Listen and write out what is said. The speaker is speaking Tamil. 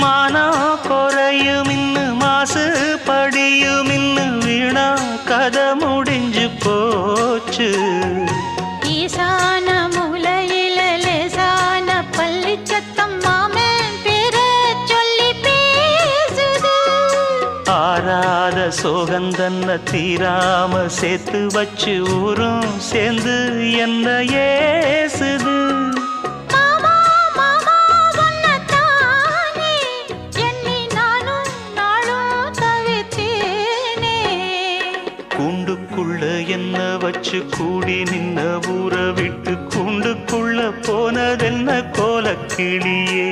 மானம் குறையும் இன்னு மாசு படியும் இன்னு வீணா கதை முடிஞ்சு போச்சு. ஈசான மூலையில லேசான பள்ளி சத்தம் மாமன் பேர சொல்லி பேசுது. ஆறாத சோகந்தன்ன தீராம சேர்த்து வச்சு ஊரும் சேர்ந்து என்ன ஏசுது. கூண்டுக்குள்ள என்ன வச்சு கூடி நின்ன ஊற விட்டு கூண்டுக்குள்ள போனதென்ன கோலக்கிளியே.